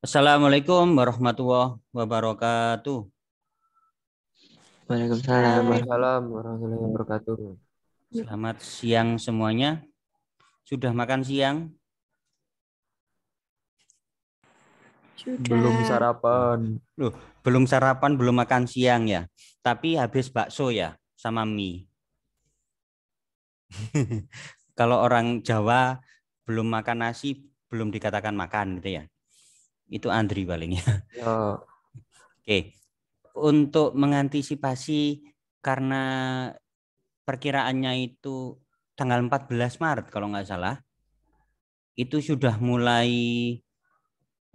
Assalamualaikum warahmatullahi wabarakatuh. Waalaikumsalam Waalaikumsalam warahmatullahi wabarakatuh. Selamat siang semuanya. Sudah makan siang? Belum Sudah. sarapan. Loh, belum sarapan, belum makan siang ya. Tapi habis bakso ya sama mie. Kalau orang Jawa belum makan nasi, belum dikatakan makan gitu ya. Itu Andri paling ya. Ya, Oke. Untuk mengantisipasi karena perkiraannya itu tanggal 14 Maret kalau nggak salah, itu sudah mulai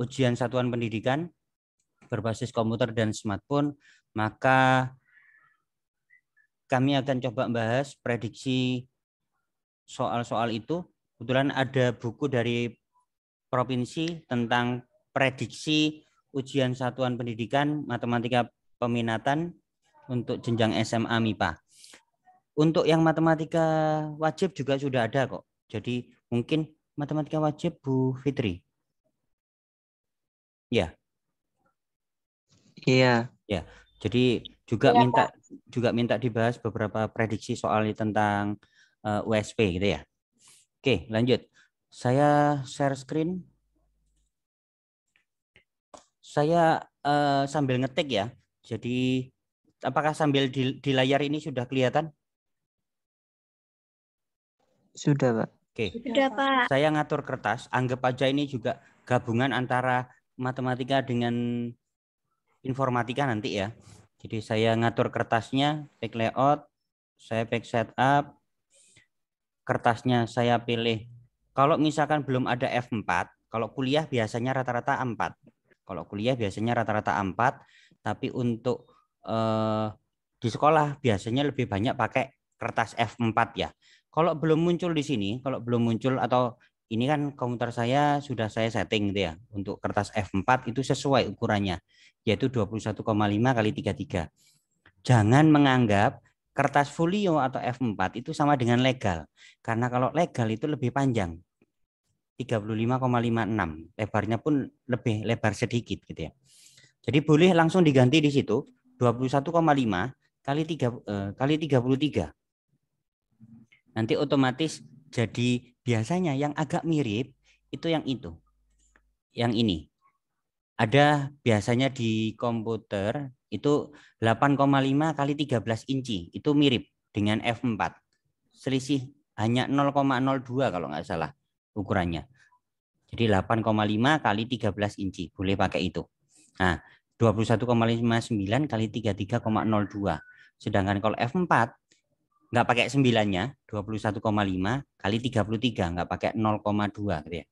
ujian satuan pendidikan berbasis komputer dan smartphone, maka kami akan coba membahas prediksi soal-soal itu. Kebetulan ada buku dari provinsi tentang prediksi ujian satuan pendidikan matematika peminatan untuk jenjang SMA MIPA. Untuk yang matematika wajib juga sudah ada kok. Jadi mungkin matematika wajib Bu Fitri. Ya, Iya. ya. Jadi juga Iya, minta Pak. dibahas beberapa prediksi soal tentang USP gitu ya. Oke, lanjut. Saya share screen. Saya sambil ngetik ya. Jadi apakah sambil di layar ini sudah kelihatan? Sudah, Pak. Oke. Sudah, Pak. Saya ngatur kertas, anggap aja ini juga gabungan antara matematika dengan informatika nanti ya. Jadi saya ngatur kertasnya, back layout, saya back setup, kertasnya saya pilih. Kalau misalkan belum ada F4, kalau kuliah biasanya rata-rata 4. Kalau kuliah biasanya rata-rata 4, tapi untuk di sekolah biasanya lebih banyak pakai kertas F4 ya. Kalau belum muncul di sini, kalau belum muncul atau ini kan komputer saya sudah saya setting gitu ya. Untuk kertas F4 itu sesuai ukurannya, yaitu 21,5 kali 33. Jangan menganggap kertas folio atau F4 itu sama dengan legal. Karena kalau legal itu lebih panjang, 35,56. Lebarnya pun lebih lebar sedikit gitu ya. Jadi boleh langsung diganti di situ 21,5 kali 33. Nanti otomatis jadi biasanya yang agak mirip itu yang itu. Yang ini. Ada biasanya di komputer itu 8,5 kali 13 inci. Itu mirip dengan F4. Selisih hanya 0,02 kalau nggak salah ukurannya. Jadi 8,5 kali 13 inci. Boleh pakai itu. Nah, 21,59 kali 33,02. Sedangkan kalau F4 nggak pakai 9-nya, 21,5 kali 33, nggak pakai 0,2 gitu ya.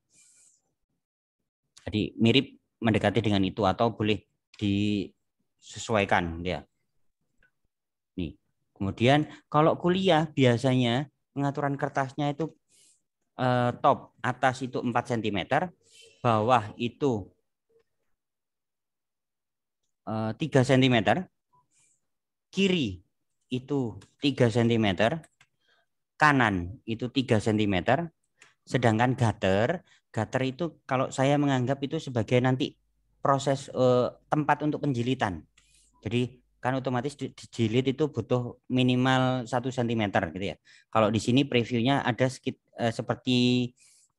Jadi mirip mendekati dengan itu atau boleh disesuaikan ya. Nih. Kemudian kalau kuliah biasanya pengaturan kertasnya itu top atas itu 4 cm, bawah itu 3 cm, kiri itu 3 cm, kanan itu 3 cm, sedangkan gutter itu kalau saya menganggap itu sebagai nanti proses tempat untuk penjilitan. Jadi kan otomatis dijilid itu butuh minimal 1 cm gitu ya. Kalau di sini previewnya ada seperti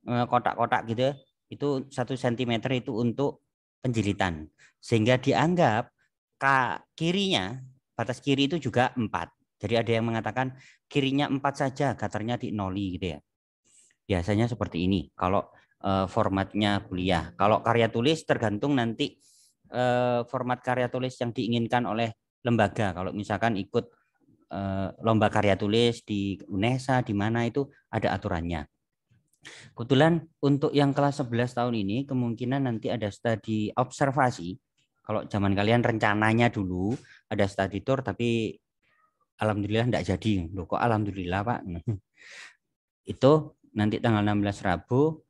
kotak-kotak gitu ya, itu 1 cm itu untuk penjilitan. Sehingga dianggap kirinya, batas kiri itu juga 4. Jadi ada yang mengatakan kirinya 4 saja, gutternya dinoli gitu ya. Biasanya seperti ini kalau formatnya kuliah. Kalau karya tulis tergantung nanti format karya tulis yang diinginkan oleh lembaga. Kalau misalkan ikut lomba karya tulis di UNESA di mana itu ada aturannya. Kebetulan untuk yang kelas 11 tahun ini kemungkinan nanti ada studi observasi. Kalau zaman kalian rencananya dulu ada studi tour tapi alhamdulillah enggak jadi. Loh kok alhamdulillah, Pak? Itu nanti tanggal 16 Rabu.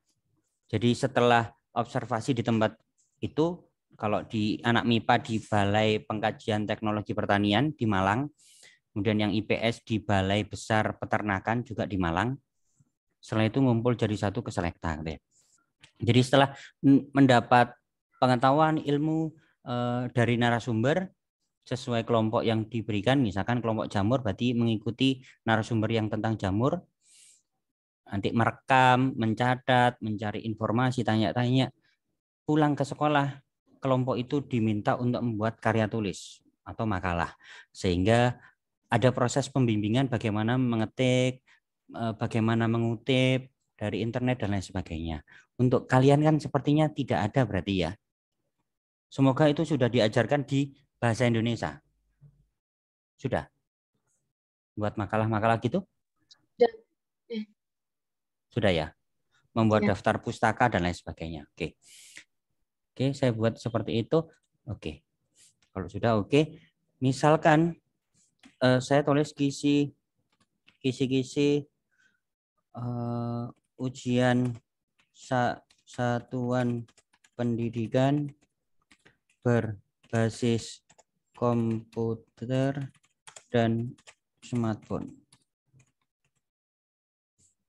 Jadi setelah observasi di tempat itu, kalau di anak MIPA di Balai Pengkajian Teknologi Pertanian di Malang, kemudian yang IPS di Balai Besar Peternakan juga di Malang. Setelah itu ngumpul jadi satu ke Selekta. Jadi setelah mendapat pengetahuan ilmu dari narasumber sesuai kelompok yang diberikan. Misalkan kelompok jamur berarti mengikuti narasumber yang tentang jamur. Nanti merekam, mencatat, mencari informasi, tanya-tanya. Pulang ke sekolah, kelompok itu diminta untuk membuat karya tulis atau makalah. Sehingga ada proses pembimbingan bagaimana mengetik, bagaimana mengutip dari internet dan lain sebagainya. Untuk kalian kan sepertinya tidak ada berarti ya. Semoga itu sudah diajarkan di bahasa Indonesia. Sudah buat makalah-makalah gitu? Sudah ya. Membuat daftar pustaka dan lain sebagainya. Oke. Oke, saya buat seperti itu. Oke. Kalau sudah oke. Misalkan saya tulis kisi ujian satuan pendidikan berbasis komputer dan smartphone.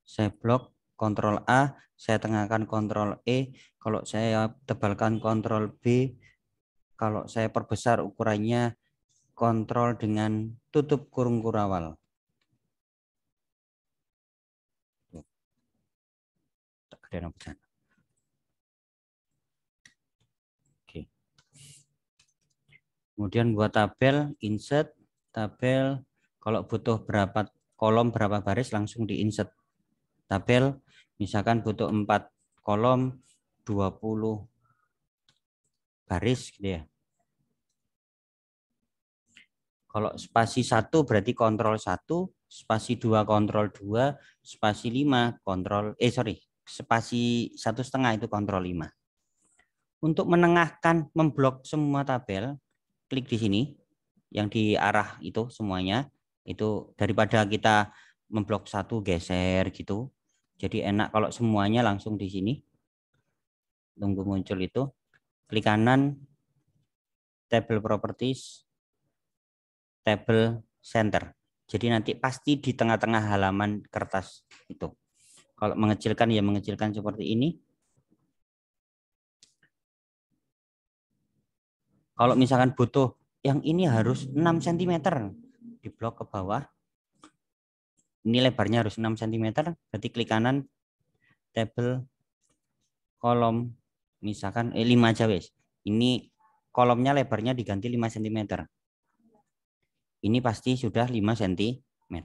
Saya blok Ctrl A, saya tengahkan Ctrl E, kalau saya tebalkan Ctrl B, kalau saya perbesar ukurannya Ctrl dengan tutup kurung kurawal. Oke. Kemudian buat tabel, insert tabel, kalau butuh berapa kolom, berapa baris langsung di insert tabel, misalkan butuh 4 kolom 20 baris gitu ya. Kalau spasi 1 berarti kontrol 1, spasi 2 kontrol 2, spasi 5 kontrol spasi 1,5 itu kontrol 5. Untuk menengahkan, memblok semua tabel, klik di sini yang di arah itu semuanya. Itu daripada kita memblok satu geser gitu. Jadi enak kalau semuanya langsung di sini. Tunggu muncul itu. Klik kanan, table properties, table center. Jadi nanti pasti di tengah-tengah halaman kertas itu. Kalau mengecilkan ya mengecilkan seperti ini. Kalau misalkan butuh yang ini harus 6 cm, di blok ke bawah. Ini lebarnya harus 6 cm, berarti klik kanan, table, kolom, misalkan 5 aja wes. Ini kolomnya lebarnya diganti 5 cm. Ini pasti sudah 5 cm.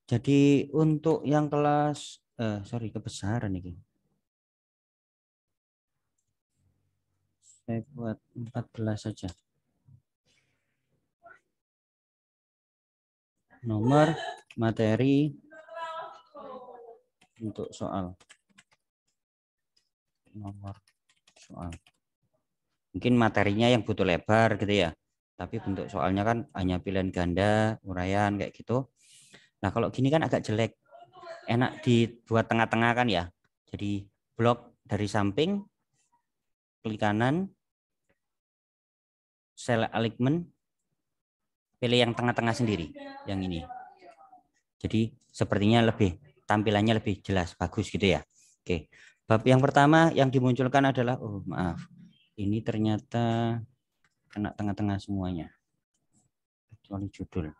Jadi untuk yang kelas, kebesaran ini. Saya buat 14 saja. Nomor, materi, untuk soal. Nomor soal. Mungkin materinya yang butuh lebar gitu ya. Tapi bentuk soalnya kan hanya pilihan ganda, uraian kayak gitu. Nah kalau gini kan agak jelek. Enak dibuat tengah-tengah kan ya. Jadi blok dari samping, klik kanan, select alignment, pilih yang tengah-tengah sendiri, yang ini. Jadi sepertinya tampilannya lebih jelas, bagus gitu ya. Oke, bab yang pertama yang dimunculkan adalah, ini ternyata kena tengah-tengah semuanya, kecuali judul.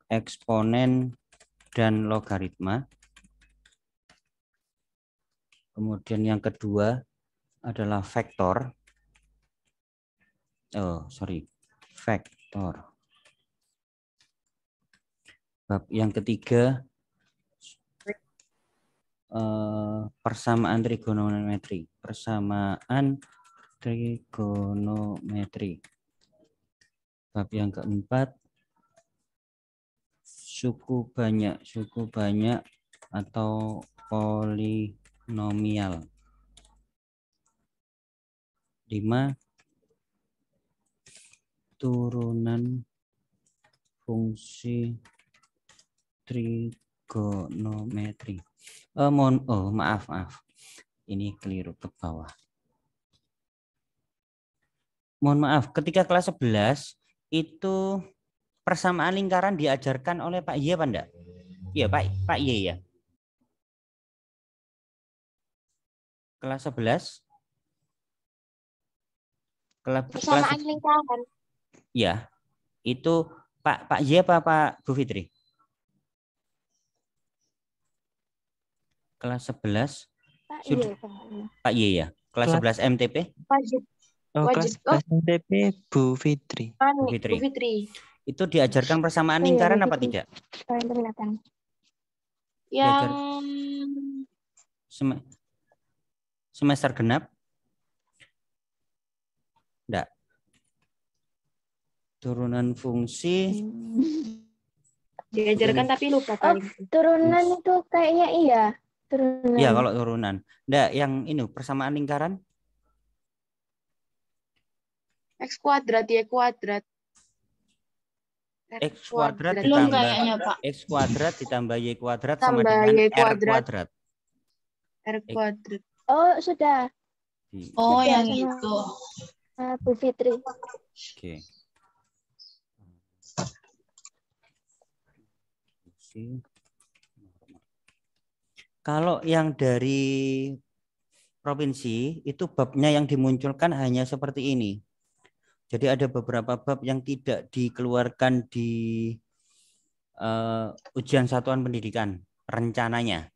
Eksponen dan logaritma. Kemudian yang kedua adalah vektor. Vektor. Bab yang ketiga persamaan trigonometri. Bab yang keempat suku banyak atau polinomial. 5. Turunan fungsi trigonometri. Maaf. Ini keliru ke bawah. Mohon maaf, ketika kelas 11 itu persamaan lingkaran diajarkan oleh Pak Iya, Pak enggak? Iya, Pak Y ya. Kelas 11. Kelas Persamaan lingkaran. ya, itu Pak Y apa Pak Bu Fitri? Kelas 11 Pak sudah iya, Pak. Pak Y ya. Kelas Kelas 11 MTP Wajib. kelas Wajib. Oh, SMP Bu Fitri. Bu Bu Fitri. Fitri. Itu diajarkan persamaan Oh iya, lingkaran Bu apa Fitri. tidak? Kalian kelihatan. Diajar Yang semester genap? Enggak. Turunan fungsi diajarkan tapi lupa Oh, kali. turunan itu kayaknya iya. Turunan. Iya, kalau turunan. Enggak, yang ini persamaan lingkaran? X kuadrat, Y kuadrat. X kuadrat Belum ditambah kayaknya, Pak. X kuadrat ditambah Y kuadrat sama Tambah dengan Y R kuadrat. kuadrat. R kuadrat. Oh, sudah. Oh, Sudah yang sama itu. Bu Fitri. Oke. Kalau yang dari provinsi itu babnya yang dimunculkan hanya seperti ini. Jadi ada beberapa bab yang tidak dikeluarkan di ujian satuan pendidikan rencananya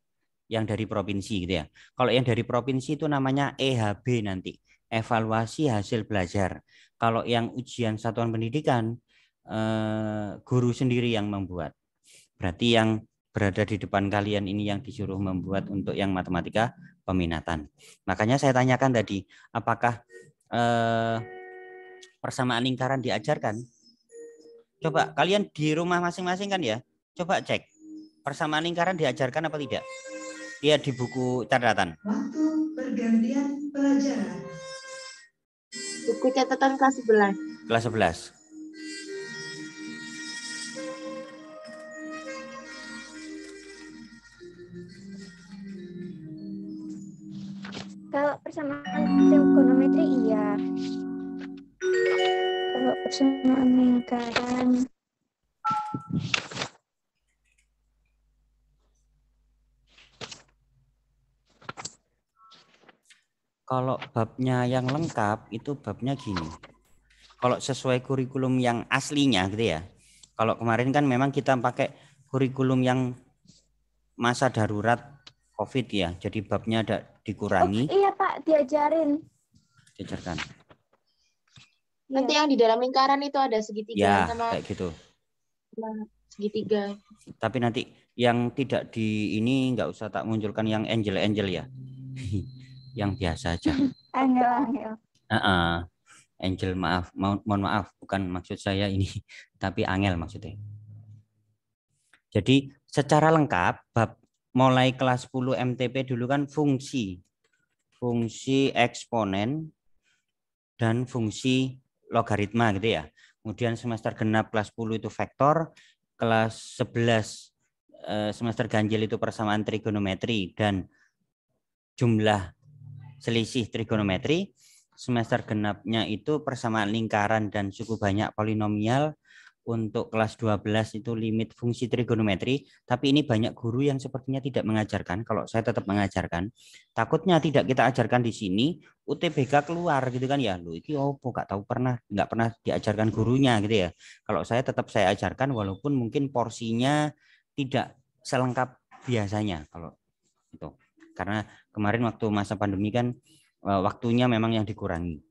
yang dari provinsi gitu ya. Kalau yang dari provinsi itu namanya EHB nanti, evaluasi hasil belajar. Kalau yang ujian satuan pendidikan guru sendiri yang membuat. Berarti yang berada di depan kalian ini yang disuruh membuat untuk yang matematika peminatan. Makanya saya tanyakan tadi, apakah persamaan lingkaran diajarkan? Coba kalian di rumah masing-masing kan ya, coba cek persamaan lingkaran diajarkan apa tidak? Lihat di buku catatan. Waktu pergantian pelajaran. Buku catatan kelas 11. Kelas 11. Kalau persamaan trigonometri iya. Kalau persamaan lingkaran Kalau babnya yang lengkap itu babnya gini. Kalau sesuai kurikulum yang aslinya gitu ya. Kalau kemarin kan memang kita pakai kurikulum yang masa darurat COVID ya. Jadi babnya ada dikurangi. Oh, iya Pak, diajarin. Diajarkan. Nanti Iya. yang di dalam lingkaran itu ada segitiga Ya, sama kayak gitu. segitiga. Tapi nanti yang tidak di ini nggak usah tak munculkan yang angel ya. Yang biasa aja. Angel. Angel maaf, mohon maaf, bukan maksud saya ini, tapi angel maksudnya. Jadi secara lengkap bab mulai kelas 10 MTP dulu kan fungsi eksponen dan fungsi logaritma gitu ya. Kemudian semester genap kelas 10 itu vektor, kelas 11 semester ganjil itu persamaan trigonometri dan jumlah selisih trigonometri. Semester genapnya itu persamaan lingkaran dan suku banyak polinomial. Untuk kelas 12 itu limit fungsi trigonometri, tapi ini banyak guru yang sepertinya tidak mengajarkan. Kalau saya tetap mengajarkan, takutnya tidak kita ajarkan di sini, UTBK keluar gitu kan ya. Loh, iki opo nggak pernah diajarkan gurunya gitu ya. Kalau saya tetap saya ajarkan walaupun mungkin porsinya tidak selengkap biasanya kalau itu. Karena kemarin waktu masa pandemi kan waktunya memang yang dikurangi.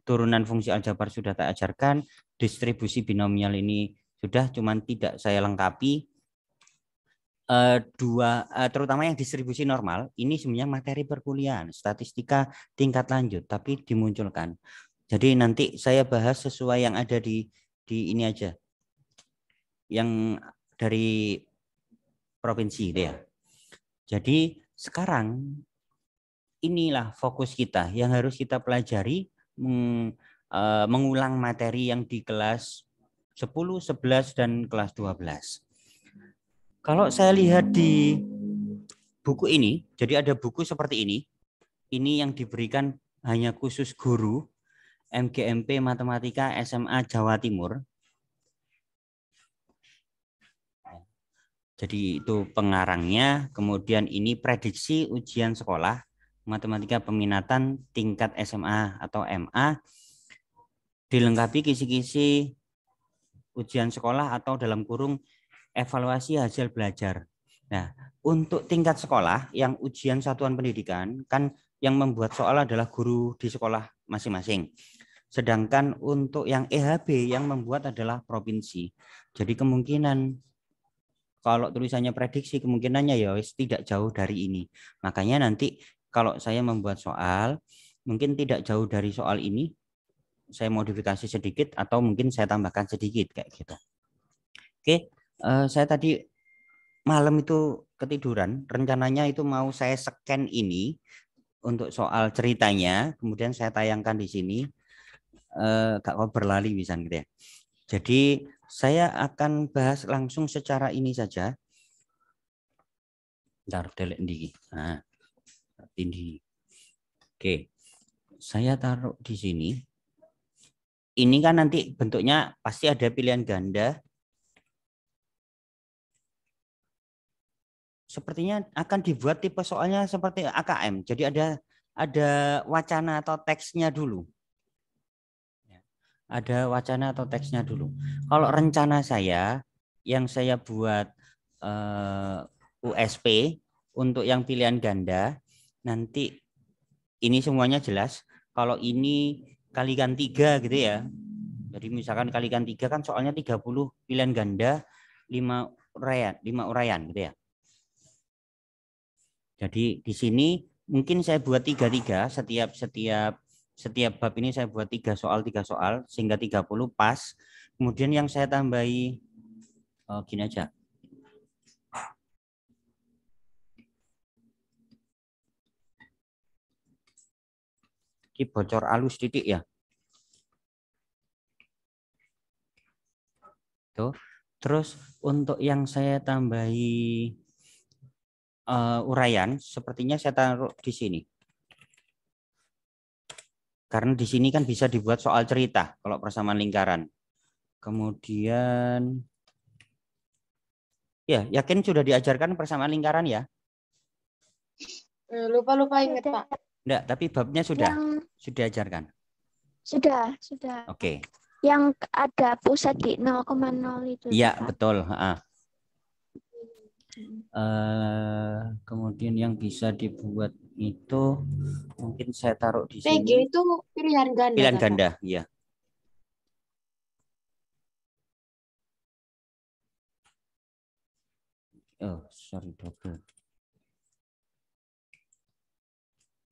Turunan fungsi aljabar sudah tak ajarkan, distribusi binomial ini sudah, cuman tidak saya lengkapi. Terutama yang distribusi normal, ini sebenarnya materi perkuliahan, statistika tingkat lanjut, tapi dimunculkan. Jadi nanti saya bahas sesuai yang ada di ini aja, yang dari provinsi gitu ya. Jadi sekarang inilah fokus kita yang harus kita pelajari, mengulang materi yang di kelas 10, 11, dan kelas 12. Kalau saya lihat di buku ini, jadi ada buku seperti ini yang diberikan hanya khusus guru MGMP Matematika SMA Jawa Timur. Jadi itu pengarangnya, kemudian ini prediksi ujian sekolah matematika peminatan tingkat SMA atau MA, dilengkapi kisi-kisi ujian sekolah atau dalam kurung evaluasi hasil belajar. Nah, untuk tingkat sekolah yang ujian satuan pendidikan kan yang membuat soal adalah guru di sekolah masing-masing. Sedangkan untuk yang EHB yang membuat adalah provinsi. Jadi kemungkinan kalau tulisannya prediksi kemungkinannya ya tidak jauh dari ini. Makanya nanti kalau saya membuat soal mungkin tidak jauh dari soal ini, saya modifikasi sedikit atau mungkin saya tambahkan sedikit kayak gitu. Oke, saya tadi malam itu ketiduran, rencananya itu mau saya scan ini untuk soal ceritanya, kemudian saya tayangkan di sini, gak kok berlali bisa gitu ya. Jadi saya akan bahas langsung secara ini saja. Ntar delete di. Nah, ini. Oke, saya taruh di sini. Ini kan nanti bentuknya pasti ada pilihan ganda. Sepertinya akan dibuat tipe soalnya seperti AKM. Jadi ada wacana atau teksnya dulu. Ada wacana atau teksnya dulu. Kalau rencana saya yang saya buat USP untuk yang pilihan ganda, nanti ini semuanya jelas. Kalau ini kalikan 3 gitu ya. Jadi misalkan kalikan 3 kan soalnya 30 pilihan ganda 5 uraian gitu ya. Jadi di sini mungkin saya buat 3 setiap bab ini saya buat 3 soal sehingga 30 pas. Kemudian yang saya tambahi gini aja. Ini bocor halus titik ya. Tuh. Terus untuk yang saya tambahi uraian sepertinya saya taruh di sini. Karena di sini kan bisa dibuat soal cerita kalau persamaan lingkaran. Kemudian ya, yakin sudah diajarkan persamaan lingkaran ya? Lupa ingat, Pak. Enggak, tapi babnya sudah diajarkan. Sudah. Oke. Yang ada pusat di 0,0 itu. Iya, Pak. betul. Kemudian yang bisa dibuat itu mungkin saya taruh di sini. PG itu pilihan ganda. Pilihan ganda, iya. Oh, sorry double.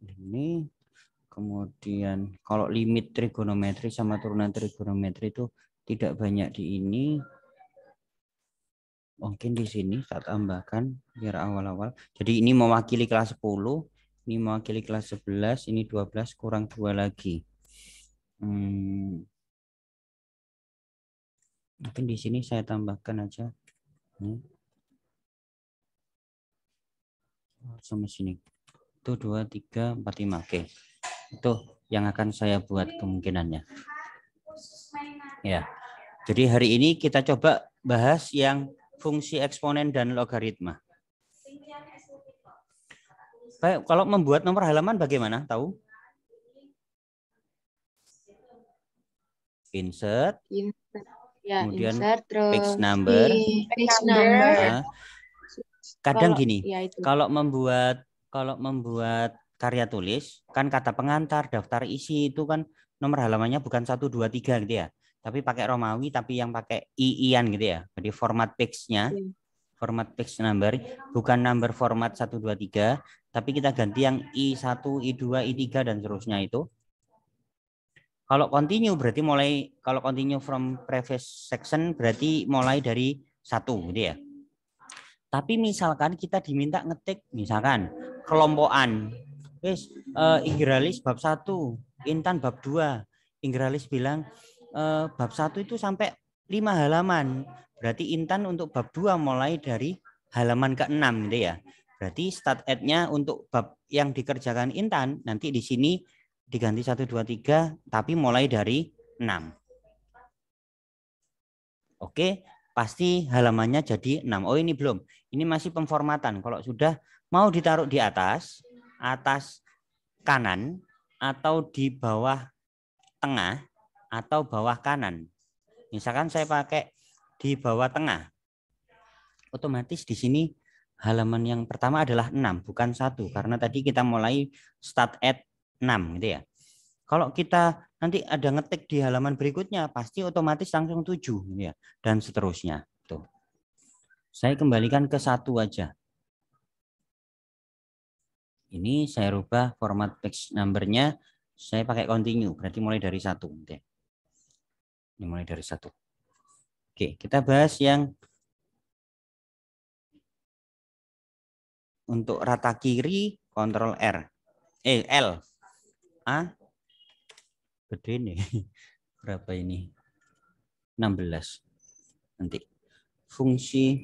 Ini kemudian kalau limit trigonometri sama turunan trigonometri itu tidak banyak di ini. Mungkin di sini saya tambahkan biar awal-awal. Jadi ini mewakili kelas 10, ini mewakili kelas 11, ini 12 kurang 2 lagi. Mungkin di sini saya tambahkan aja. Sama sini. Itu 2, 3, 4, 5. Oke. Itu yang akan saya buat kemungkinannya. Ya. Jadi hari ini kita coba bahas yang fungsi eksponen dan logaritma. Baik, kalau membuat nomor halaman bagaimana? Tahu? Insert. Ya, kemudian insert, terus page number. Page number. Nah, kadang gini, ya itu. kalau membuat karya tulis, kan kata pengantar, daftar isi itu kan nomor halamannya bukan 1, 2, 3 gitu ya. Tapi pakai Romawi, tapi yang pakai i-ian gitu ya. Jadi format page-nya, format page number, bukan number format 1, 2, 3, tapi kita ganti yang I1, I2, I3, dan seterusnya itu. Kalau continue berarti kalau continue from previous section berarti mulai dari 1 gitu ya. Tapi misalkan kita diminta ngetik, misalkan kelompokan. Inggiralis bab 1, Intan bab 2. Inggiralis bilang bab 1 itu sampai 5 halaman. Berarti Intan untuk bab 2 mulai dari halaman ke-6 gitu ya. Berarti start at-nya untuk bab yang dikerjakan Intan nanti di sini diganti 1, 2, 3 tapi mulai dari 6. Oke, pasti halamannya jadi 6. Oh ini belum. Ini masih pemformatan. Kalau sudah mau ditaruh di atas kanan, atau di bawah tengah, atau bawah kanan. Misalkan saya pakai di bawah tengah. Otomatis di sini halaman yang pertama adalah 6, bukan 1. Karena tadi kita mulai start at 6 gitu ya. Kalau kita nanti ada ngetik di halaman berikutnya, pasti otomatis langsung 7 ya, dan seterusnya. Tuh. Saya kembalikan ke 1 aja. Ini saya rubah format page number-nya, saya pakai continue, berarti mulai dari 1. Ini mulai dari 1. Oke, kita bahas yang untuk rata kiri, Ctrl R. L. A. Gede nih. Berapa ini? 16. Nanti fungsi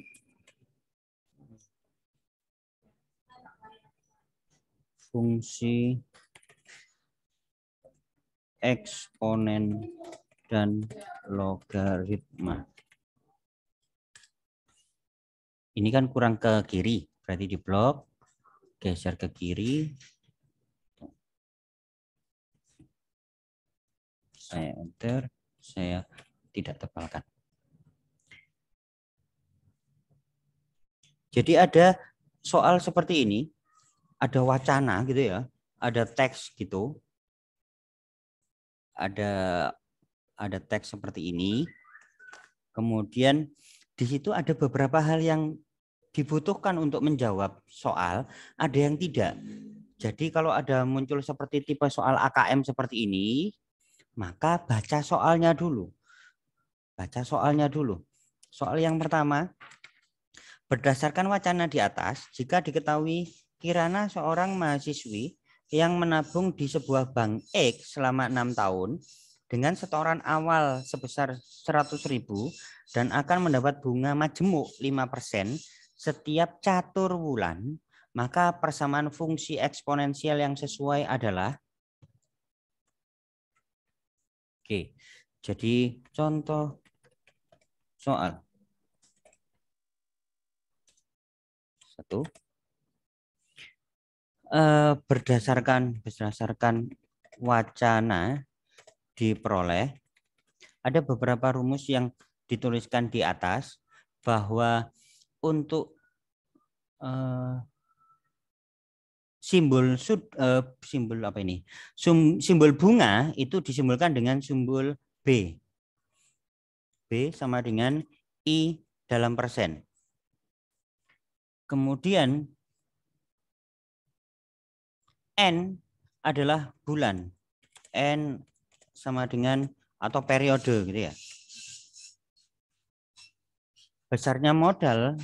eksponen dan logaritma. Ini kan kurang ke kiri, berarti di blok, geser ke kiri. Saya enter, saya tidak tebalkan. Jadi ada soal seperti ini, ada wacana gitu ya, ada teks gitu, ada teks seperti ini. Kemudian di situ ada beberapa hal yang dibutuhkan untuk menjawab soal, ada yang tidak. Jadi kalau ada muncul seperti tipe soal AKM seperti ini, maka baca soalnya dulu. Baca soalnya dulu. Soal yang pertama, berdasarkan wacana di atas, jika diketahui Kirana seorang mahasiswi yang menabung di sebuah bank X selama 6 tahun dengan setoran awal sebesar 100.000 dan akan mendapat bunga majemuk 5% setiap catur bulan, maka persamaan fungsi eksponensial yang sesuai adalah. Oke, jadi contoh soal. 1. Berdasarkan wacana diperoleh, ada beberapa rumus yang dituliskan di atas bahwa untuk simbol apa ini? Simbol bunga itu disimbolkan dengan simbol B. B sama dengan I dalam persen. Kemudian N adalah bulan. N sama dengan atau periode gitu ya. Besarnya modal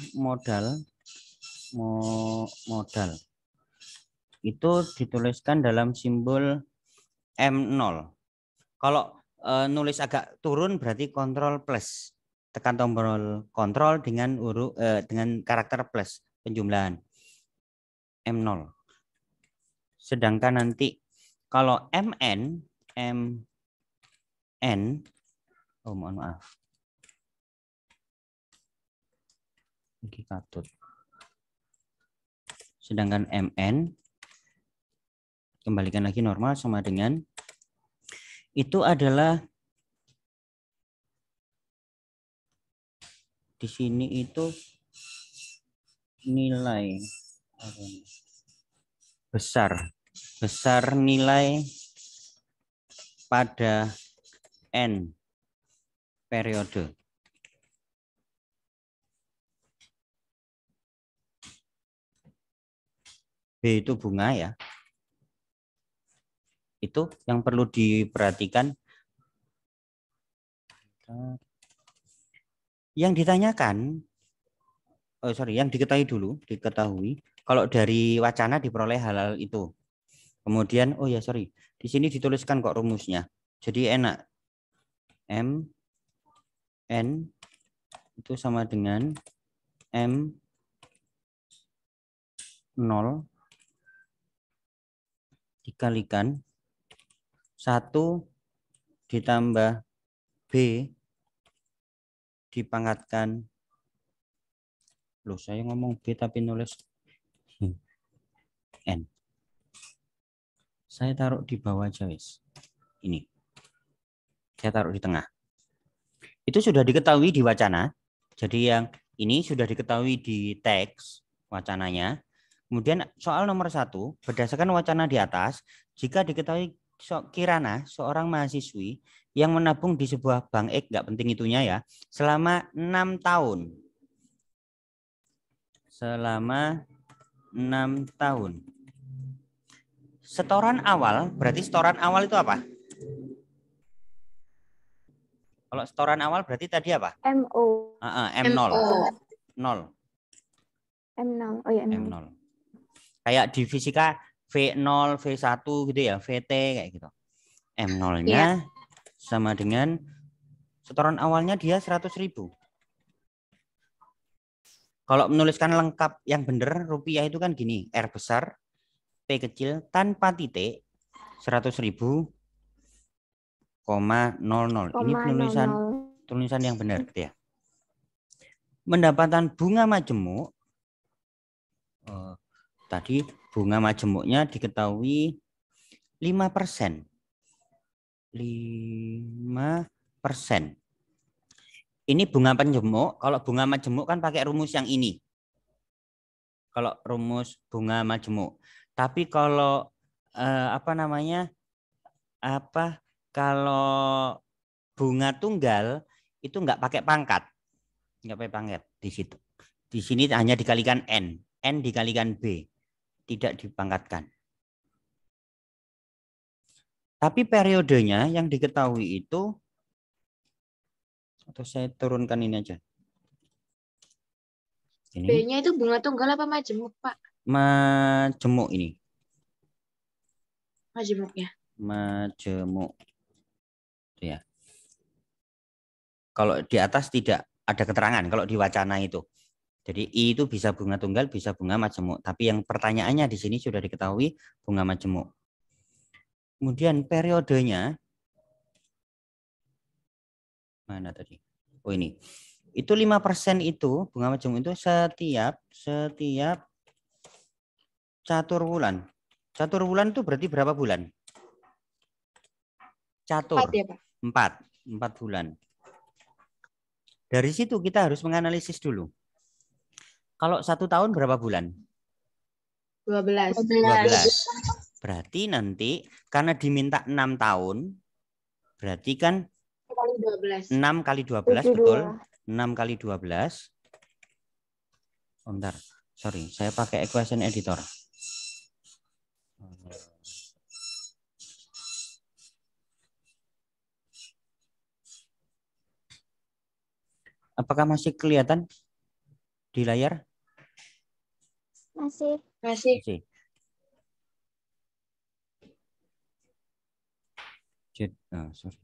itu dituliskan dalam simbol M0. Kalau nulis agak turun berarti kontrol plus. Tekan tombol kontrol dengan dengan karakter plus penjumlahan M0. Sedangkan nanti kalau MN, oh mohon maaf. Ini katut. Sedangkan MN, kembalikan lagi normal sama dengan, itu adalah di sini itu nilai besar nilai pada N periode. B itu bunga ya. Itu yang perlu diperhatikan. Yang ditanyakan, yang diketahui kalau dari wacana diperoleh hal itu. Kemudian, di sini dituliskan kok rumusnya. Jadi enak. M N itu sama dengan M 0 dikalikan 1 ditambah B dipangkatkan. Loh, saya ngomong B tapi nulis N. Saya taruh di bawah aja, wis. Ini. Saya taruh di tengah. Itu sudah diketahui di wacana. Jadi yang ini sudah diketahui di teks wacananya. Kemudian soal nomor 1, berdasarkan wacana di atas, jika diketahui Kirana, seorang mahasiswi yang menabung di sebuah bank X, nggak penting itunya ya, selama 6 tahun. Selama 6 tahun. Setoran awal, berarti setoran awal itu apa? Kalau setoran awal berarti tadi apa? MO. M0. 0. M0. Oh ya, M0. M0. Kayak di fisika V0, V1 gitu ya, VT kayak gitu. M0-nya sama dengan setoran awalnya dia 100.000. Kalau menuliskan lengkap yang benar rupiah itu kan gini, R besar, P kecil tanpa titik 100.000, 00. Ini tulisan yang benar gitu ya. Pendapatan bunga majemuk tadi bunga majemuknya diketahui 5%. 5%. Ini bunga majemuk, kalau bunga majemuk kan pakai rumus yang ini. Kalau rumus bunga majemuk. Tapi kalau kalau bunga tunggal itu nggak pakai pangkat. Nggak pakai pangkat di situ. Di sini hanya dikalikan N. N dikalikan B. Tidak dipangkatkan. Tapi periodenya yang diketahui itu, atau saya turunkan ini aja. Ini. B-nya itu bunga tunggal apa majemuk, Pak? Majemuk ini. Majemuknya. Majemuk. Ya. Kalau di atas tidak ada keterangan kalau di wacana itu. Jadi I itu bisa bunga tunggal, bisa bunga majemuk. Tapi yang pertanyaannya di sini sudah diketahui bunga majemuk. Kemudian periodenya mana tadi? Oh ini. Itu 5% itu bunga majemuk itu setiap catur bulan. Catur bulan itu berarti berapa bulan? Catur. 4 ya, Pak? 4 bulan. Dari situ kita harus menganalisis dulu. Kalau 1 tahun berapa bulan? 12. 12. Berarti nanti karena diminta 6 tahun, berarti kan 6 6 kali kali 12. 12, betul? 6 kali 12. Oh, bentar. Sorry, saya pakai equation editor. Apakah masih kelihatan di layar? Masih. Masih. Sorry.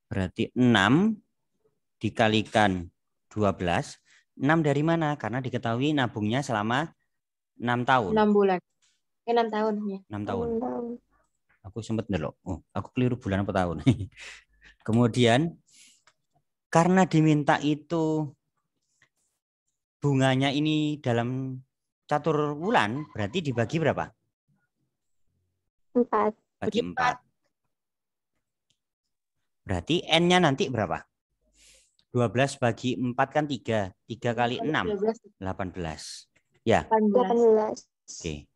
Berarti 6 dikalikan 12. 6 dari mana? Karena diketahui nabungnya selama 6 tahun. 6 bulan. 6 tahun ya. 6 tahun. Aku sempat ndelok. Oh, aku keliru bulan apa tahun. Kemudian karena diminta itu bunganya ini dalam catur bulan, berarti dibagi berapa? 4. Bagi 4. Berarti N-nya nanti berapa? 12 bagi 4 kan 3. 3 kali 6. 18. Ya. 18. Oke.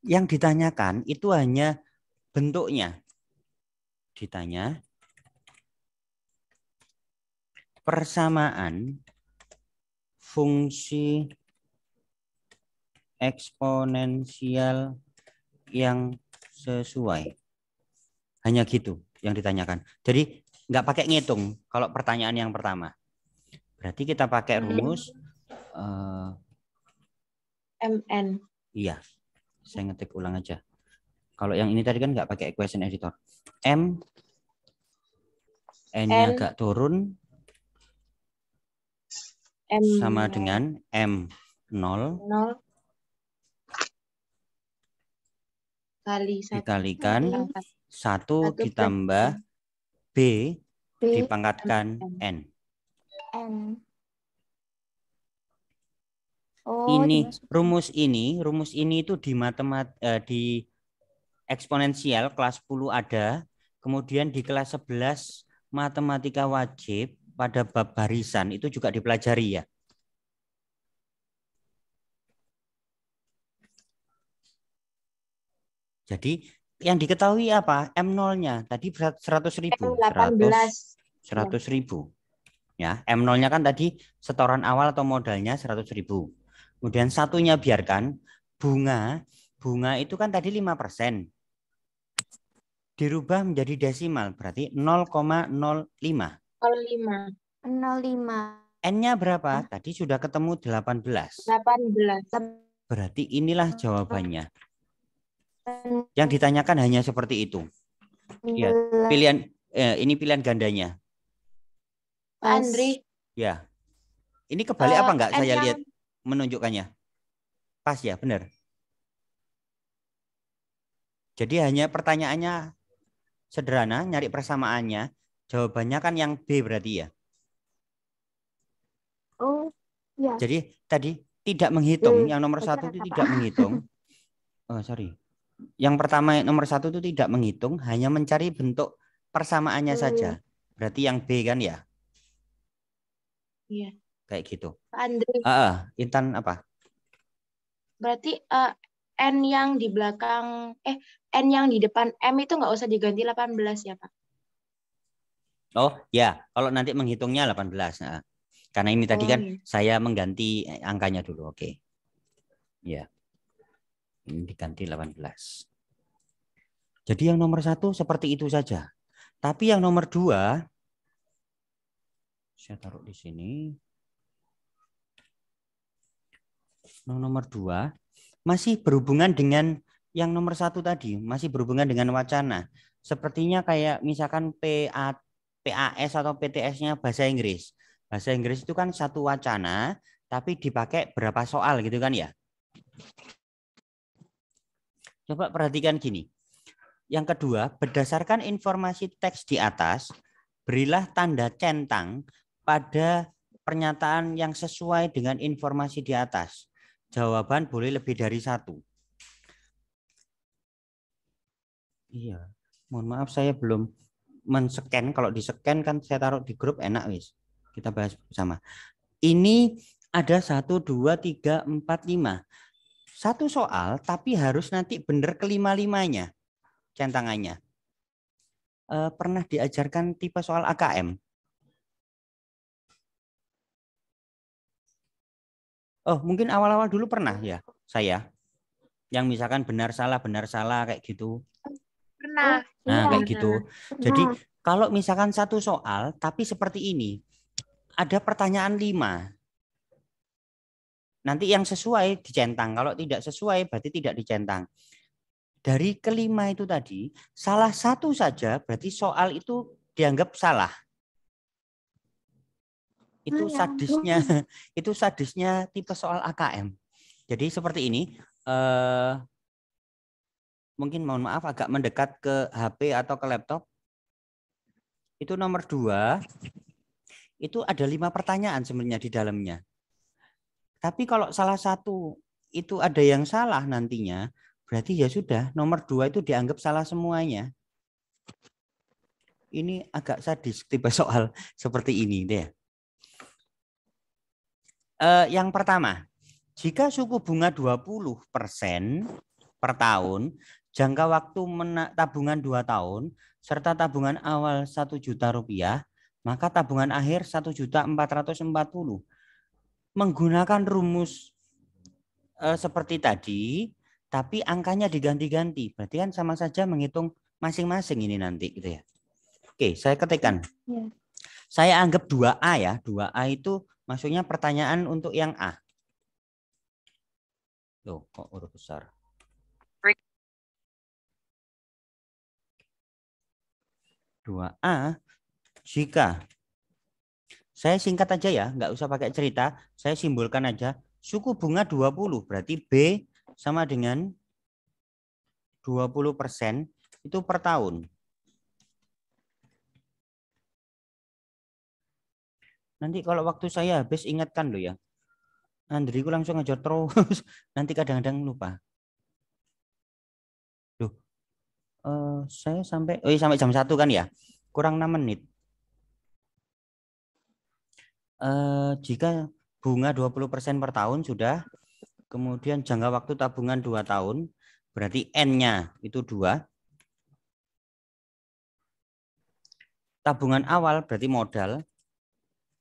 Yang ditanyakan itu hanya bentuknya. Ditanya persamaan fungsi eksponensial yang sesuai. Hanya gitu yang ditanyakan. Jadi nggak pakai ngitung kalau pertanyaan yang pertama. Berarti kita pakai rumus MN. Iya, saya ngetik ulang aja. Kalau yang ini tadi kan nggak pakai equation editor. M, N-nya agak turun, M sama dengan M0 0 kali 1 dikalikan 1 1 ditambah B B dipangkatkan N. N. Oh, Ini dimasukin. rumus ini itu di eksponensial kelas 10 ada, kemudian di kelas 11 matematika wajib pada bab barisan itu juga dipelajari ya. Jadi yang diketahui apa? M0-nya tadi 100.000. 18. 100.000. Ya, M0-nya kan tadi setoran awal atau modalnya 100.000. Kemudian satunya biarkan bunga itu kan tadi 5%. Dirubah menjadi desimal berarti 0,05. 05. 05. N-nya berapa? Tadi sudah ketemu 18. 18. Berarti inilah jawabannya. Yang ditanyakan hanya seperti itu. Ya, ini pilihan gandanya. Pak Andri. Ya. Ini kebalik apa enggak N saya yang- lihat menunjukkannya? Pas ya, benar. Jadi hanya pertanyaannya sederhana, nyari persamaannya. Jawabannya kan yang B berarti ya. Oh, ya. Jadi tadi tidak menghitung, B. yang nomor Saya 1 kira itu apa? tidak menghitung. Oh, sorry. Yang pertama nomor 1 itu tidak menghitung, hanya mencari bentuk persamaannya saja. Berarti yang B kan ya? Iya. Kayak gitu. Pak Andri. Intan apa? Berarti N yang di belakang N yang di depan M itu nggak usah diganti 18 ya, Pak? Oh ya, kalau nanti menghitungnya 18. Nah, karena ini tadi kan iya. saya mengganti angkanya dulu. Oke. Ya. Ini diganti 18. Jadi yang nomor 1 seperti itu saja. Tapi yang nomor 2 saya taruh di sini. Nomor 2 masih berhubungan dengan yang nomor 1 tadi, masih berhubungan dengan wacana. Sepertinya kayak misalkan PAS atau PTS-nya bahasa Inggris. Bahasa Inggris itu kan satu wacana, tapi dipakai berapa soal gitu kan ya. Coba perhatikan gini. Yang kedua, berdasarkan informasi teks di atas, berilah tanda centang pada pernyataan yang sesuai dengan informasi di atas. Jawaban boleh lebih dari 1. Iya, mohon maaf saya belum men-scan. Kalau di-scan kan saya taruh di grup enak wis. Kita bahas bersama. Ini ada 1, 2, 3, 4, 5. Satu soal tapi harus nanti benar kelima-limanya centangannya. Pernah diajarkan tipe soal AKM? Oh, mungkin awal-awal dulu pernah ya saya. Yang misalkan benar salah kayak gitu. Pernah. Nah, Iya. kayak gitu. Jadi kalau misalkan satu soal tapi seperti ini, ada pertanyaan 5. Nanti yang sesuai dicentang. Kalau tidak sesuai berarti tidak dicentang. Dari kelima itu tadi, salah satu saja berarti soal itu dianggap salah. Itu sadisnya, itu sadisnya tipe soal AKM. Jadi seperti ini. Mungkin mohon maaf agak mendekat ke HP atau ke laptop. Itu nomor 2. Itu ada 5 pertanyaan sebenarnya di dalamnya. Tapi kalau salah satu itu ada yang salah nantinya, berarti ya sudah nomor 2 itu dianggap salah semuanya. Ini agak sadis tipe soal seperti ini deh. Yang pertama, jika suku bunga 20% per tahun, jangka waktu tabungan 2 tahun, serta tabungan awal 1 juta rupiah, maka tabungan akhir 1.440.000. Menggunakan rumus seperti tadi, tapi angkanya diganti-ganti. Berarti kan sama saja menghitung masing-masing ini nanti gitu ya. Oke, saya ketikkan. Ya. Saya anggap 2A ya. 2A itu maksudnya pertanyaan untuk yang A. Loh, kok huruf besar? Dua A, jika saya singkat aja ya, nggak usah pakai cerita, saya simbolkan aja. Suku bunga 20, berarti B sama dengan 20% itu per tahun. Nanti kalau waktu saya habis ingatkan loh ya. Andriku langsung ngajar terus. Nanti kadang-kadang lupa. Loh, saya sampai jam 1 kan ya? Kurang 6 menit. Jika bunga 20% per tahun sudah, kemudian jangka waktu tabungan 2 tahun, berarti N-nya itu 2. Tabungan awal berarti modal,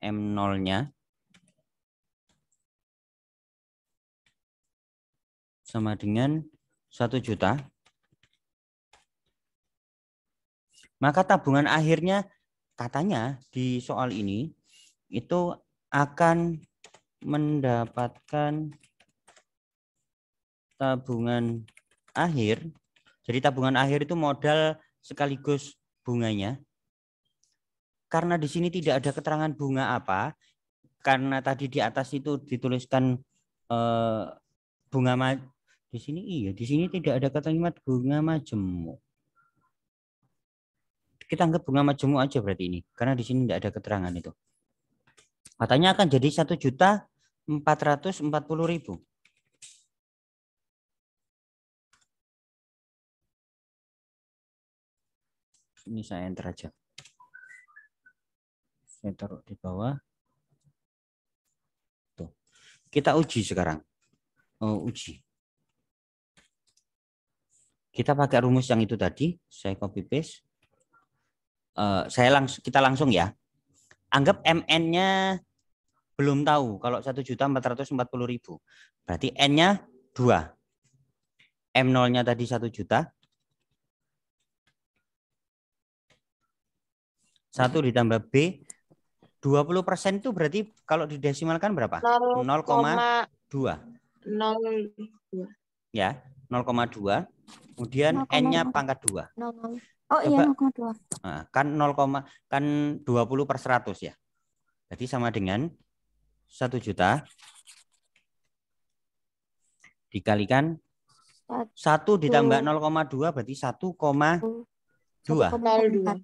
M0-nya sama dengan 1 juta. Maka tabungan akhirnya katanya di soal ini itu akan mendapatkan tabungan akhir. Jadi tabungan akhir itu modal sekaligus bunganya. Karena di sini tidak ada keterangan bunga apa, karena tadi di atas itu dituliskan bunga di sini di sini tidak ada kalimat bunga majemuk. Kita anggap bunga majemuk aja berarti ini, karena di sini tidak ada keterangan itu. Katanya akan jadi 1.440.000. Ini saya enter aja. Saya taruh di bawah. Tuh. Kita uji sekarang. Uji. Kita pakai rumus yang itu tadi. Saya copy paste. Kita langsung ya. Anggap MN-nya belum tahu. Kalau 1.440.000. Berarti N-nya 2. M0-nya tadi 1 juta. 1 ditambah B. 20% itu berarti kalau didesimalkan berapa? 0,2. 0,2. Ya, 0,2. Kemudian 0,2. N-nya pangkat 2. Oh iya, 0,2. Nah, kan 20 per 100 ya. Jadi sama dengan 1 juta dikalikan 1 ditambah 0,2 berarti 1,2. 0,2.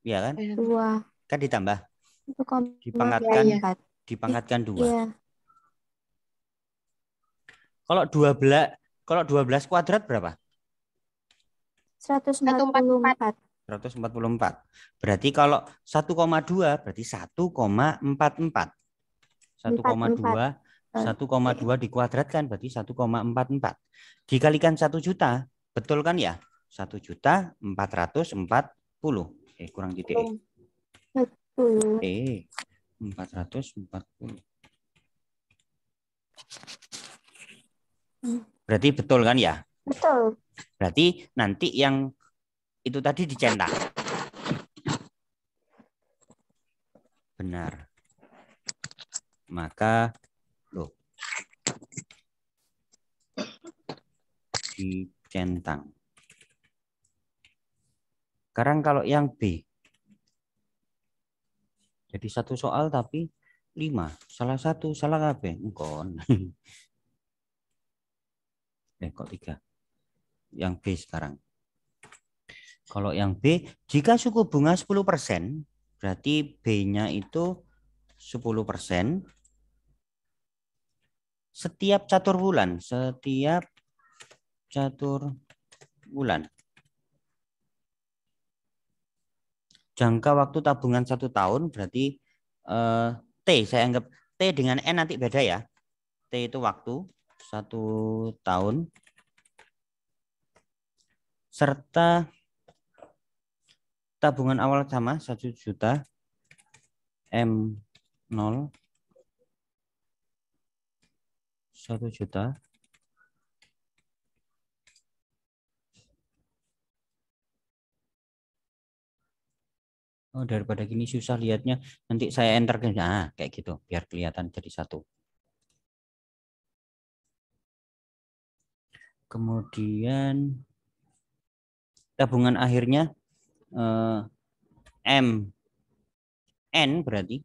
Iya kan? 2. Kan ditambah. 1,4. Dipangkatkan 2. Iya. Kalau 12 kuadrat berapa? 144. 144. Berarti kalau 1,2 berarti 1,44. 1,2 dikuadratkan berarti 1,44. Dikalikan 1 juta, betul kan ya? 1.440. Kurang titik. Betul. 440. Berarti betul kan ya? Betul. Berarti nanti yang itu tadi dicetak. Benar. Maka dicentang. Sekarang kalau yang B. Jadi satu soal tapi 5. Salah satu, salah kabeh. Engkon. Kok 3. Yang B sekarang. Kalau yang B, jika suku bunga 10%, berarti B-nya itu 10%. Setiap catur bulan. Jangka waktu tabungan 1 tahun berarti T, saya anggap T dengan N nanti beda ya. T itu waktu 1 tahun. Serta tabungan awal sama 1 juta. M0 1 juta. Daripada gini susah lihatnya, nanti saya enter ke kayak gitu biar kelihatan jadi satu. Kemudian tabungan akhirnya M N berarti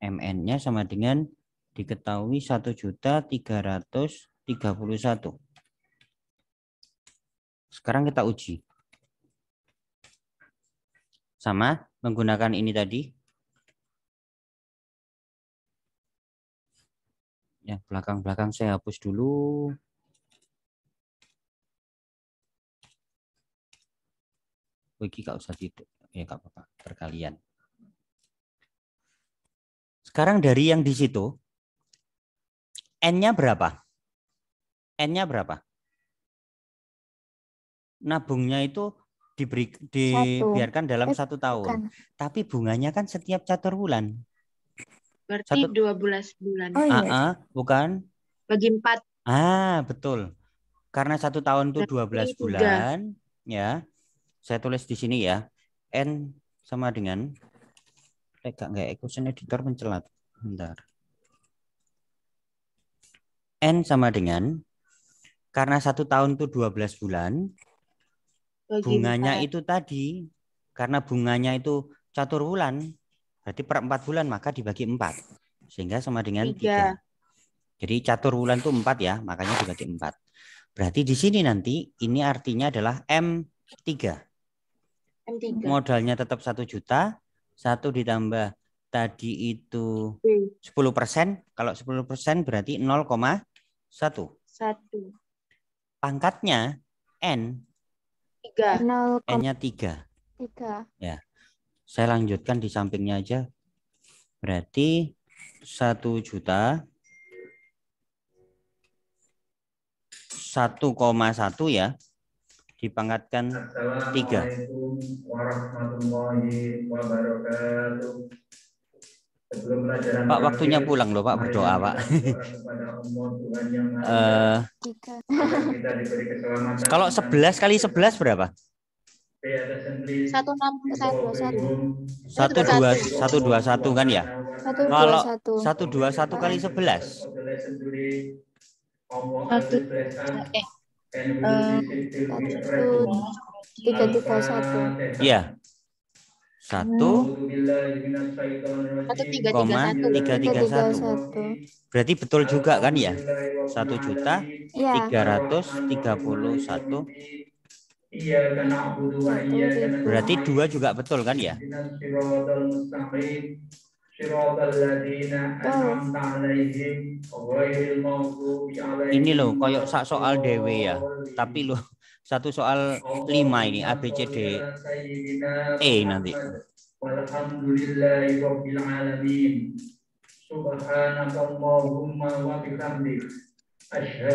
MN-nya sama dengan diketahui 1.331.000. Sekarang kita uji. Sama menggunakan ini tadi. Ya, belakang-belakang saya hapus dulu. Wiki gak usah tidur. Ya gak apa-apa, berkalian. Sekarang dari yang di situ, N-nya berapa? N-nya berapa? Nabungnya itu dibiarkan dalam 1 tahun. bukan. Tapi bunganya kan setiap catur bulan. Berarti Satu- 12 bulan. Oh iya. Bukan? Bagi 4. Betul. Karena 1 tahun itu 12 Berarti 3. bulan, ya. Saya tulis di sini ya. N sama dengan nggak equation editor mencelat. Bentar. N sama dengan karena 1 tahun itu 12 bulan, Bagi bunganya 4. itu tadi karena bunganya itu catur bulan, berarti per 4 bulan maka dibagi 4 sehingga sama dengan 3. Jadi catur bulan itu 4 ya, makanya dibagi 4. Berarti di sini nanti ini artinya adalah M3. M3. Modalnya tetap 1 juta, 1 ditambah tadi itu 10%. Kalau 10% berarti 0,1. 1. Pangkatnya N. 3. N-nya 3. 0,3. Ya. Saya lanjutkan di sampingnya aja. Berarti 1 juta 1,1 ya. Dipangkatkan 3. Assalamualaikum warahmatullahi wabarakatuh. Sebelum pelajaran Pak, waktunya pulang loh, Pak, berdoa, Pak. Tiga. Kalau 11 kali 11 berapa? 121 kan ya? Kalau 121 kali 11. 331. Iya. 1,331. Berarti betul juga kan ya? 1.331. Berarti 2 juga betul kan ya? Ini loh, koyok sak soal dewe ya. Tapi loh, satu soal 5 ini A, B, C, D, E nanti.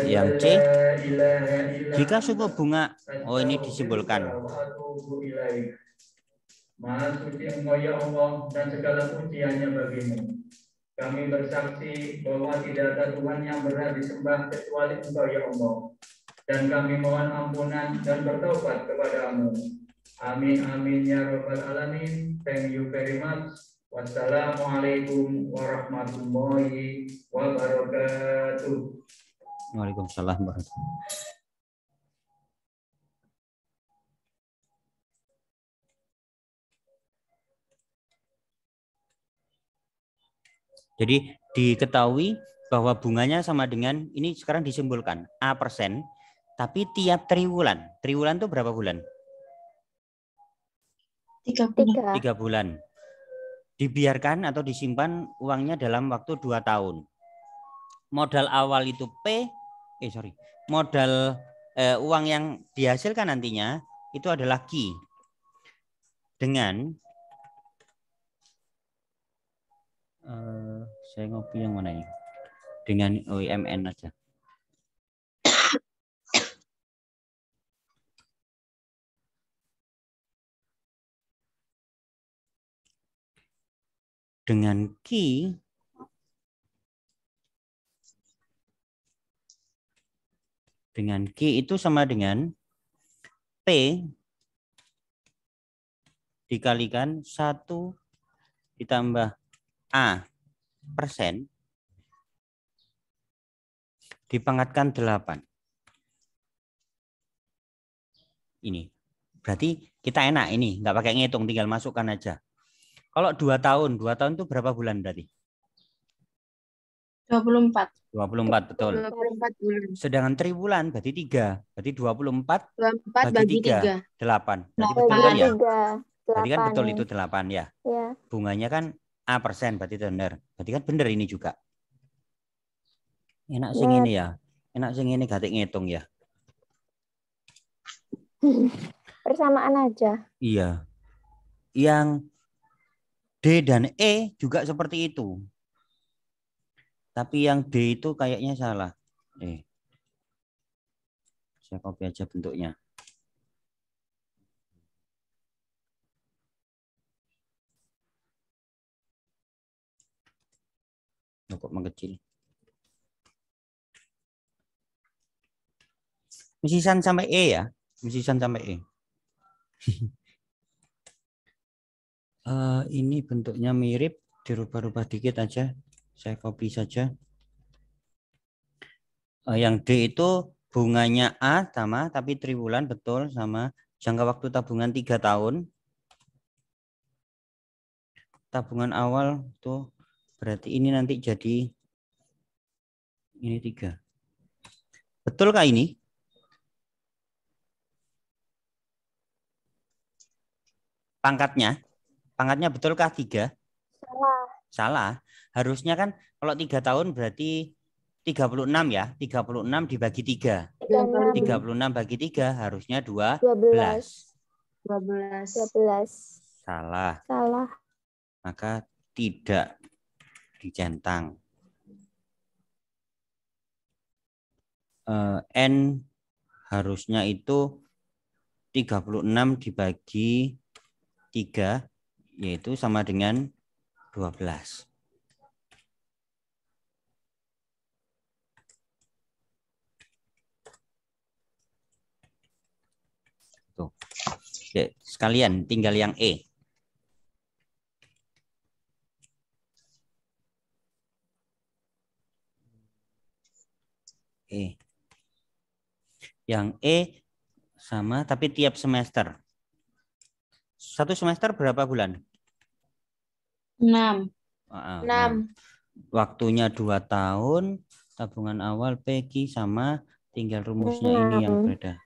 Yang C, jika suku bunga, oh ini disimbolkan. Maha suci Engkau ya Allah dan segala puji hanya bagimu. Kami bersaksi bahwa tidak ada Tuhan yang berhak disembah kecuali Engkau ya Allah. Dan kami mohon ampunan dan bertaubat kepadamu. Amin amin ya rabbal alamin. Thank you very much. Wassalamualaikum warahmatullahi wabarakatuh. Waalaikumsalam warahmatullahi wabarakatuh. Jadi diketahui bahwa bunganya sama dengan, ini sekarang disimbolkan A%, tapi tiap triwulan. Triwulan itu berapa bulan? 3 bulan. Dibiarkan atau disimpan uangnya dalam waktu 2 tahun. Modal awal itu modal uang yang dihasilkan nantinya itu adalah Q. Dengan saya ngopi yang mana ini? Dengan OIMN aja. Dengan Q itu sama dengan P dikalikan 1 ditambah A persen dipangkatkan 8. Ini. Berarti kita enak ini, nggak pakai ngitung, tinggal masukkan aja. Kalau 2 tahun itu berapa bulan berarti? 24. 24 betul. 24 bulan. Sedangkan triwulan berarti 3. Berarti 24 24 bagi bagi 3, 3. 8. Berarti Delapan. betul kan ya? 3, Berarti kan 8 betul nih. itu 8 ya. Ya. Bunganya kan A%, berarti benar. Berarti kan benar ini juga. Enak sing ini ya. Enak sing ini gatik ngitung ya. Persamaan aja. Iya. Yang D dan E juga seperti itu. Tapi yang D itu kayaknya salah. Saya copy aja bentuknya. Kok mengecil. Misisan sampai E ya. Misisan sampai E. Ini bentuknya mirip. Dirubah-rubah dikit aja. Saya copy saja. Yang D itu bunganya A sama, tapi triwulan betul sama. Jangka waktu tabungan 3 tahun. Tabungan awal tuh berarti ini nanti jadi ini 3. Betulkah ini? Pangkatnya betulkah 3? Salah. Harusnya kan kalau 3 tahun berarti 36 ya. 36 dibagi 3. 36 bagi 3 harusnya 12. 12. Salah. Maka tidak dicentang. N harusnya itu 36 dibagi 3 yaitu sama dengan 12. Tuh. Oke, sekalian tinggal yang E. Yang E sama tapi tiap semester. 1 semester berapa bulan? 6. 6. Waktunya 2 tahun, tabungan awal PG sama, tinggal rumusnya ini yang beda.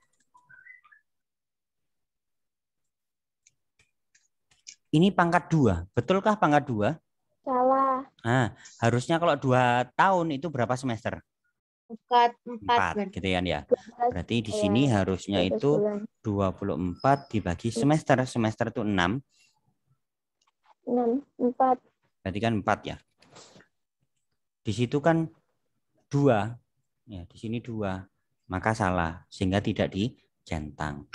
Ini pangkat 2, betulkah pangkat 2? Salah. Nah, harusnya kalau 2 tahun itu berapa semester? 4 gitu kan ya. Berarti di sini harusnya itu 24 dibagi semester. Semester itu 6. 4. Berarti kan 4 ya. Di situ kan 2. Ya, di sini 2. Maka salah sehingga tidak dicentang.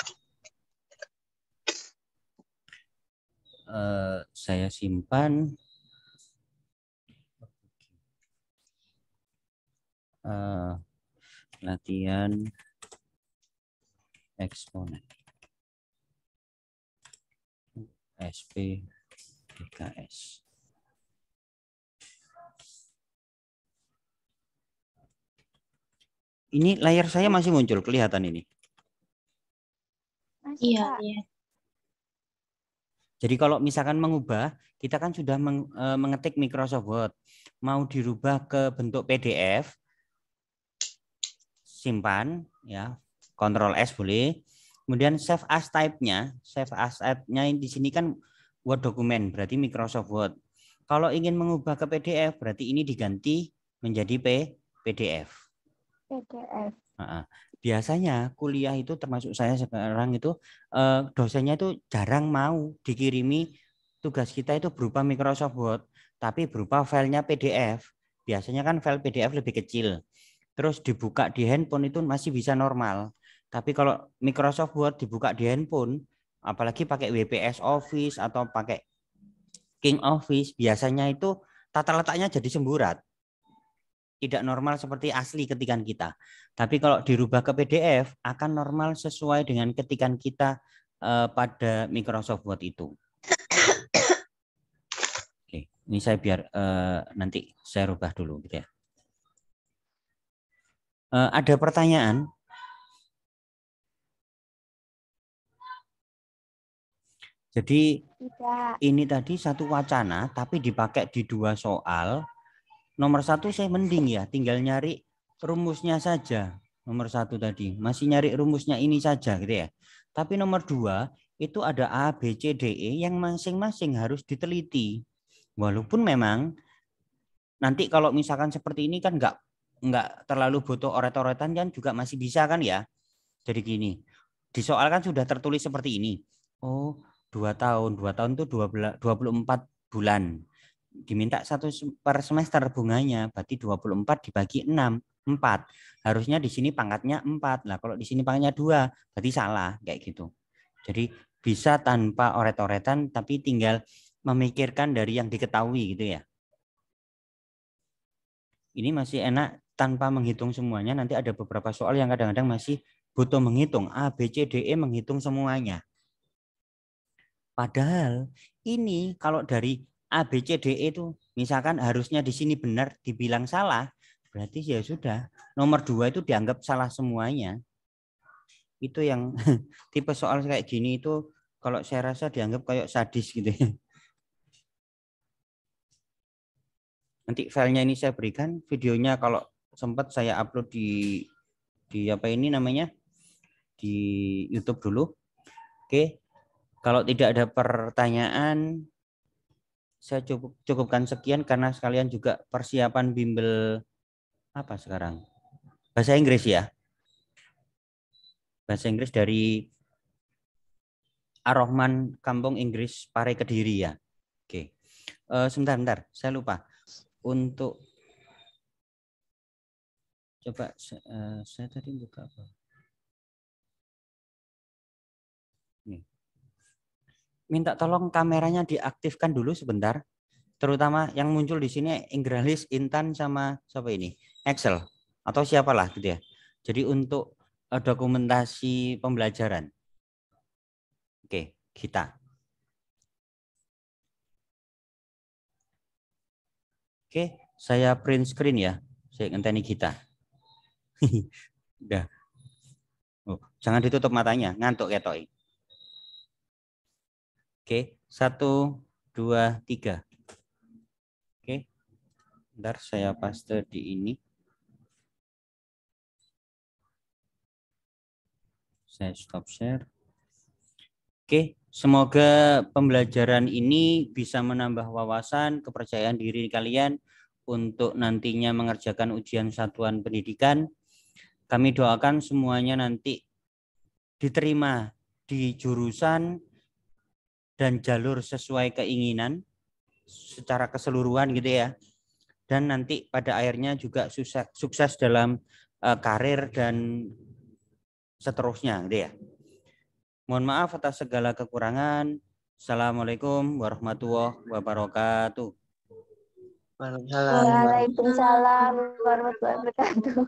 Saya simpan. Latihan eksponen SPBKS. Ini layar saya masih muncul, kelihatan ini. Iya. Jadi kalau misalkan mengubah, kita kan sudah mengetik Microsoft Word, mau dirubah ke bentuk PDF, simpan ya, Ctrl S boleh. Kemudian save as type-nya, di sini kan Word dokumen, berarti Microsoft Word. Kalau ingin mengubah ke PDF, berarti ini diganti menjadi PDF. Biasanya kuliah itu termasuk saya sekarang itu dosennya itu jarang mau dikirimi tugas kita itu berupa Microsoft Word, tapi berupa filenya PDF. Biasanya kan file PDF lebih kecil. Terus dibuka di handphone itu masih bisa normal. Tapi kalau Microsoft Word dibuka di handphone, apalagi pakai WPS Office atau pakai King Office, biasanya itu tata letaknya jadi semburat. Tidak normal seperti asli ketikan kita. Tapi kalau dirubah ke PDF akan normal sesuai dengan ketikan kita pada Microsoft Word itu. Oke, ini saya biar nanti saya rubah dulu gitu ya. Ada pertanyaan? Jadi ini tadi satu wacana tapi dipakai di 2 soal. Nomor 1 saya mending ya, tinggal nyari rumusnya saja. Nomor 1 tadi masih nyari rumusnya ini saja gitu ya. Tapi nomor 2 itu ada A, B, C, D, E yang masing-masing harus diteliti. Walaupun memang nanti kalau misalkan seperti ini kan nggak terlalu butuh oret-oretan kan juga masih bisa kan ya. Jadi gini, di soal kan sudah tertulis seperti ini. Oh, 2 tahun itu 24 bulan. Diminta 1 per semester bunganya, berarti 24 dibagi 6, 4. Harusnya di sini pangkatnya 4. Nah, kalau di sini pangkatnya 2, berarti salah kayak gitu. Jadi bisa tanpa oret-oretan tapi tinggal memikirkan dari yang diketahui gitu ya. Ini masih enak tanpa menghitung semuanya. Nanti ada beberapa soal yang kadang-kadang masih butuh menghitung. A, B, C, D, E menghitung semuanya. Padahal ini kalau dari A, B, C, D, E itu misalkan harusnya di sini benar dibilang salah. Berarti ya sudah. Nomor 2 itu dianggap salah semuanya. Itu yang tipe soal kayak gini itu kalau saya rasa dianggap kayak sadis gitu ya. Nanti filenya ini saya berikan, videonya kalau sempat saya upload di apa ini namanya? Di YouTube dulu. Oke. Kalau tidak ada pertanyaan, saya cukupkan sekian karena sekalian juga persiapan bimbel apa sekarang? Bahasa Inggris ya. Bahasa Inggris dari Ar-Rahman Kampung Inggris Pare Kediri ya. Oke. Sebentar, saya lupa. Untuk coba saya tadi buka apa? Nih. Minta tolong kameranya diaktifkan dulu sebentar. Terutama yang muncul di sini Ingralis, Intan sama siapa ini? Excel atau siapalah gitu ya. Jadi untuk dokumentasi pembelajaran. Oke, kita. Oke, saya print screen ya. Saya ngenteni kita. Udah. Oh, jangan ditutup matanya, ngantuk ketoi. Oke, 1, 2, 3. Oke. Bentar saya paste di ini. Saya stop share. Oke, semoga pembelajaran ini bisa menambah wawasan, kepercayaan diri kalian untuk nantinya mengerjakan ujian satuan pendidikan. Kami doakan semuanya nanti diterima di jurusan dan jalur sesuai keinginan secara keseluruhan gitu ya. Dan nanti pada akhirnya juga sukses dalam karir dan seterusnya gitu ya. Mohon maaf atas segala kekurangan. Assalamualaikum warahmatullahi wabarakatuh. Waalaikumsalam warahmatullahi wabarakatuh.